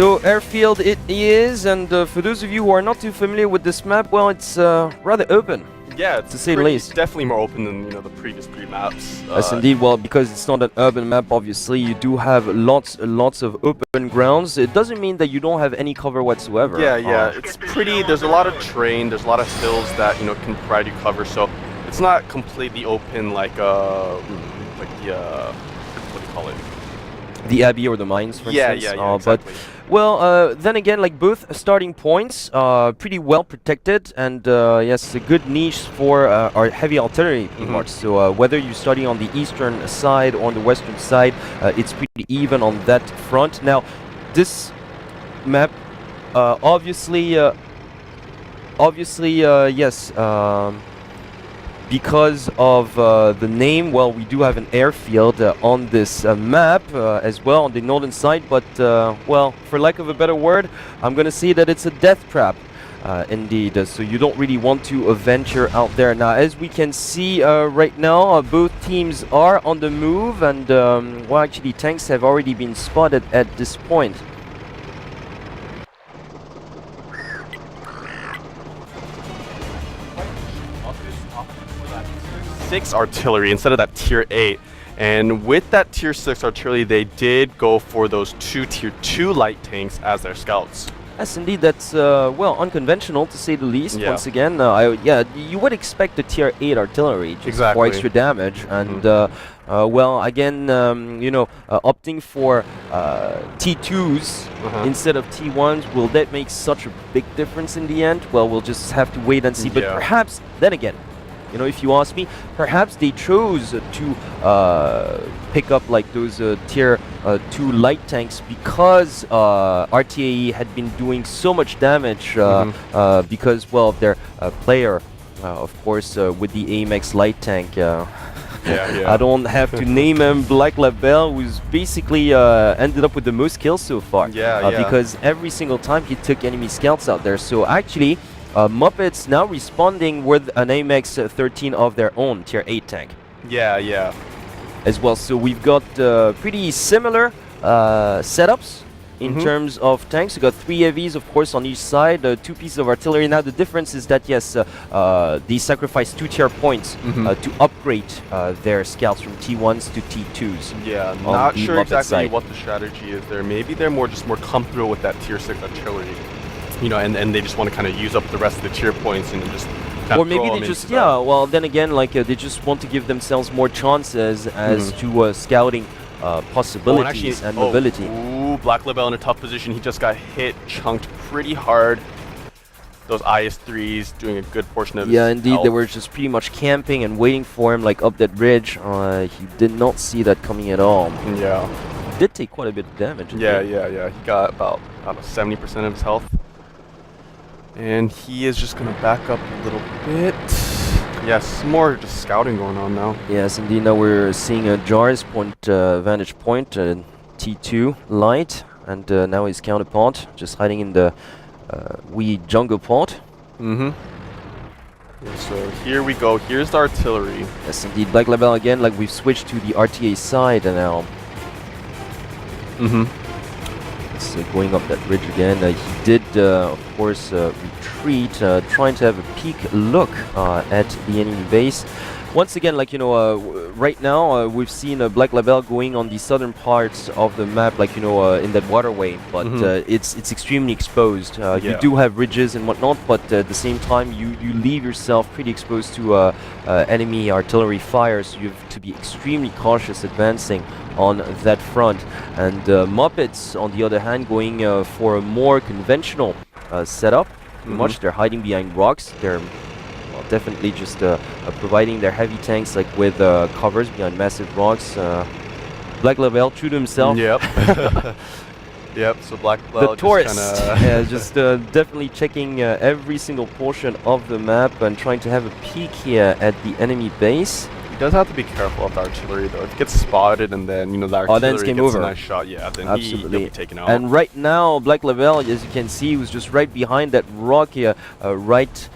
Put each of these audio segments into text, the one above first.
So airfield it is, and for those of you who are not too familiar with this map, well, it's rather open. Yeah, it's to say the least. Definitely more open than the previous 3 maps. Yes, indeed. Well, because it's not an urban map, obviously, you do have lots of open grounds. It doesn't mean that you don't have any cover whatsoever. Yeah, it's pretty. There's a lot of terrain. There's a lot of hills that can provide you cover. So it's not completely open like the what do you call it? The Abbey or the mines, for instance. Yeah, exactly. But, well, then again, like both starting points, pretty well protected, and yes, a good niche for our heavy artillery, pretty much. So whether you're starting on the eastern side or on the western side, it's pretty even on that front. Now, this map, obviously, yes. Because of the name, well, we do have an airfield on this map as well on the northern side, but well, for lack of a better word, I'm gonna say that it's a death trap indeed, so you don't really want to venture out there. Now, as we can see right now, both teams are on the move, and well, actually tanks have already been spotted at this point. Artillery instead of that tier 8, and with that tier 6 artillery they did go for those 2 tier 2 light tanks as their scouts. Yes, indeed, that's well, unconventional to say the least. Yeah. Once again, yeah, you would expect the tier 8 artillery just for extra damage, and well, again, opting for T2s instead of T1s, will that make such a big difference in the end? Well, we'll just have to wait and see. But perhaps, then again, if you ask me, perhaps they chose to pick up like those tier 2 light tanks because RTA-E had been doing so much damage because, well, of their player, of course, with the AMX light tank. I don't have to name him, Black Label, who's basically ended up with the most kills so far. Because every single time he took enemy scouts out there. So actually, MUFFETS now responding with an AMX 13 of their own tier 8 tank. Yeah. As well, so we've got pretty similar setups in terms of tanks. We got 3 heavies, of course, on each side, 2 pieces of artillery. Now the difference is that yes, they sacrifice 2 tier points to upgrade their scouts from T1s to T2s. Yeah, not sure exactly what the strategy is there. Maybe they're more comfortable with that tier 6 artillery. And they just want to kind of use up the rest of the tier points and just or maybe they just, well, then again, like they just want to give themselves more chances as to scouting possibilities and mobility. Ooh, Black Label in a tough position. He just got hit, chunked pretty hard. Those IS-3s doing a good portion of his indeed, health. they were just pretty much camping and waiting for him, like up that ridge. He did not see that coming at all. Yeah. He did take quite a bit of damage. Yeah. He got about 70% of his health. And he is just going to back up a little bit. Yes, more just scouting going on now. Yes, indeed. Now we're seeing a Jar's vantage point, T2 light, and now his counterpart just hiding in the wee jungle pot. Yeah, so here we go. Here's the artillery. Yes, indeed. Black Label again. Like we've switched to the RTA side now. Going up that ridge again. He did, of course, retreat, trying to have a peek look at the enemy base. Once again, like, right now, we've seen Black Label going on the southern parts of the map, like, in that waterway, but it's extremely exposed. You do have ridges and whatnot, but at the same time, you leave yourself pretty exposed to enemy artillery fire, so you have to be extremely cautious advancing on that front. And MUFFETS, on the other hand, going for a more conventional setup. Pretty much, they're hiding behind rocks. They're definitely just providing their heavy tanks like with covers behind massive rocks. Black Label, true to himself. Yep, so Black Label, the tourist, just definitely checking every single portion of the map and trying to have a peek here at the enemy base. He does have to be careful of the artillery though. If it gets spotted and then the artillery gets a nice shot, then he'll be taken out. And right now, Black Label, as you can see, was just right behind that rock here, right.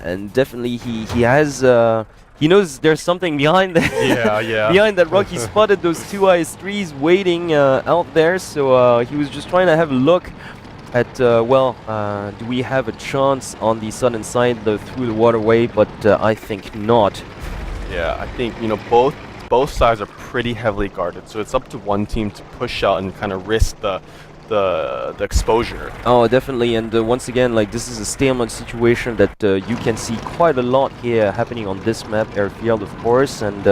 And definitely he has he knows there's something behind that. Yeah. Behind that rock, he spotted those two IS-3s waiting out there. So he was just trying to have a look at, do we have a chance on the southern side through the waterway? But I think not. Yeah, I think, you know, both sides are pretty heavily guarded. So it's up to one team to push out and kind of risk the exposure. Oh, definitely. And once again, like, this is a stalemate situation that you can see quite a lot here happening on this map, airfield, of course. And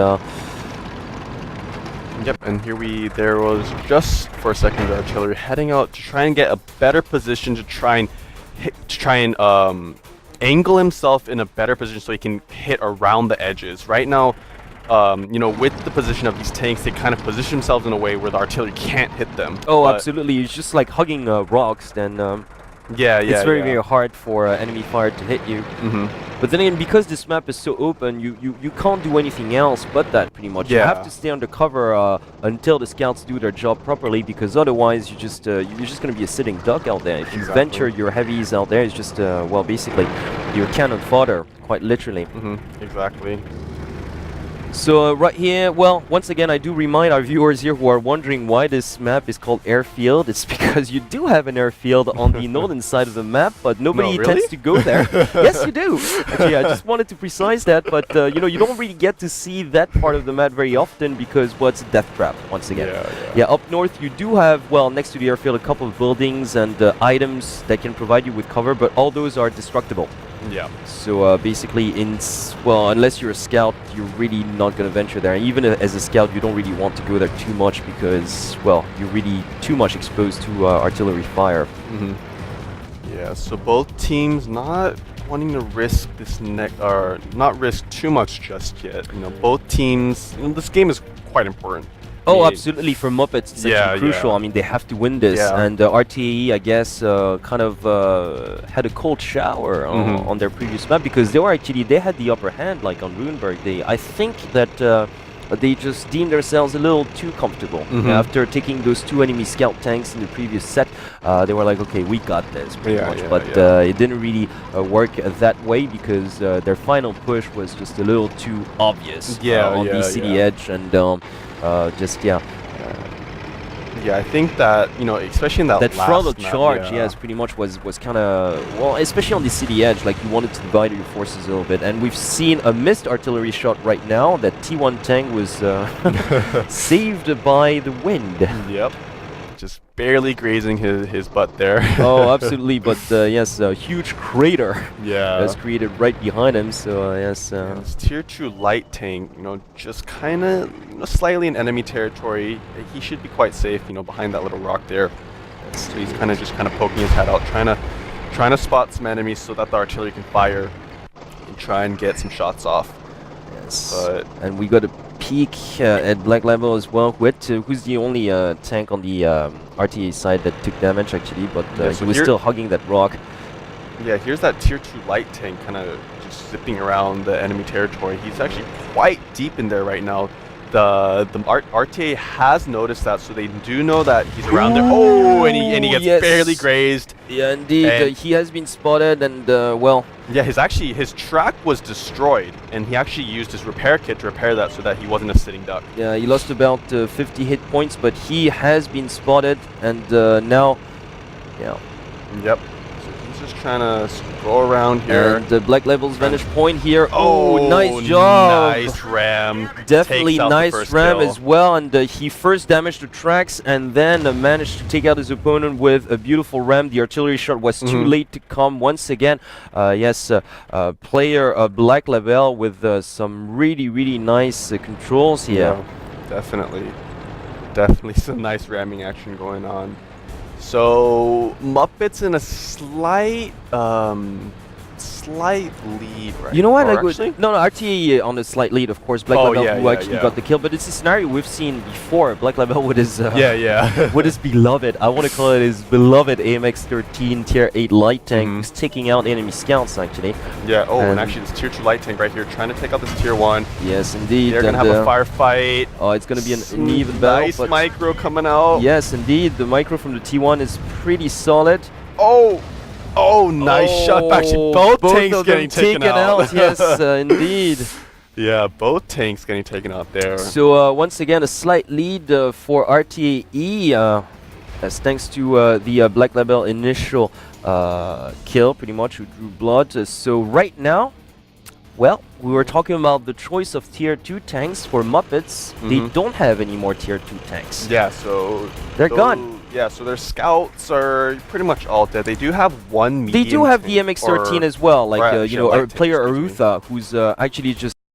yep, and there was just for a second the artillery heading out to try and get a better position to try and angle himself in a better position so he can hit around the edges. Right now, you know, with the position of these tanks, they kind of position themselves in a way where the artillery can't hit them. Oh, absolutely. It's just like hugging rocks. Then it's very hard for enemy fire to hit you. But then again, because this map is so open, you can't do anything else but that, pretty much. You have to stay under cover until the scouts do their job properly, because otherwise you're just going to be a sitting duck out there. If you venture your heavies out there, it's just well, basically your cannon fodder, quite literally. Exactly. So right here, well, once again, I do remind our viewers here who are wondering why this map is called Airfield. It's because you do have an airfield on the northern side of the map, but nobody tends to go there. Yes, you do. Actually, I just wanted to precise that, but you know, you don't really get to see that part of the map very often because, well, it's a death trap, once again. Yeah, up north you do have, well, next to the airfield, a couple of buildings and items that can provide you with cover, but all those are destructible. Yeah. So basically, unless you're a scout, you're really not going to venture there. And even as a scout, you don't really want to go there too much because, well, you're really too much exposed to artillery fire. Yeah. So both teams not wanting to risk not risk too much just yet. You know, both teams. You know, this game is quite important. Oh, absolutely. For MUFFETS, it's actually crucial. I mean, they have to win this. And RTA-E, I guess, kind of had a cold shower on their previous map because they had the upper hand, like on Runeberg. I think that they just deemed themselves a little too comfortable. After taking those two enemy scout tanks in the previous set, they were like, okay, we got this, pretty much. But it didn't really work that way because their final push was just a little too obvious on the city edge. And I think that, you know, especially in that last frontal map, charge, pretty much was kind of, well, especially on the city edge, like you wanted to divide your forces a little bit. And we've seen a missed artillery shot right now. That T1 tank was saved by the wind. Yep. Just barely grazing his butt there. Oh, absolutely. But yes, a huge crater was created right behind him. So yes. This tier 2 light tank, you know, just kind of slightly in enemy territory. He should be quite safe, you know, behind that little rock there. So he's kind of poking his head out, trying to spot some enemies so that the artillery can fire and try and get some shots off. Yes. And we got a peek at Black Level as well, who's the only tank on the RTA side that took damage, actually, but he was still hugging that rock. Yeah, here's that tier 2 light tank kind of just zipping around the enemy territory. He's actually quite deep in there right now. The RTA has noticed that, so they do know that he's around there. Oh, and he gets barely grazed. Yeah, indeed. He has been spotted, and well. Yeah, his track was destroyed, and he actually used his repair kit to repair that so that he wasn't a sitting duck. Yeah, he lost about 50 hit points, but he has been spotted, and now, Yep. Just trying to go around here. And Black Level's vantage point here. Oh, nice job. Nice ram. Definitely nice ram as well. And he first damaged the tracks and then managed to take out his opponent with a beautiful ram. The artillery shot was too late to come once again. Yes, player Black Level with some really nice controls here. Yeah, definitely some nice ramming action going on. So MUFFETS in a slight lead, right? You know what? No, RTA on a slight lead, of course. Black Level who actually got the kill, but it's a scenario we've seen before. Black Level with his with his beloved, I want to call it his beloved AMX-13 tier 8 light tank, who's taking out enemy scouts actually. Yeah. Oh, and actually this tier 2 light tank right here trying to take out this tier 1. Yes, indeed. They're gonna have a firefight. Oh, it's gonna be an even battle. Nice micro coming out. Yes, indeed. The micro from the T1 is pretty solid. Oh, nice shot. Actually, both tanks getting taken out. Yes, indeed. Yeah, both tanks getting taken out there. So once again, a slight lead for RTA-E, as thanks to the Black Label initial kill, pretty much, who drew blood. So right now, well, we were talking about the choice of tier 2 tanks for Muppets. They don't have any more tier 2 tanks. Yeah, so they're gone. Yeah, so their scouts are pretty much all dead. They do have one medium. They do have the MX-13 as well, like right, you know, our player Arutha, who's actually just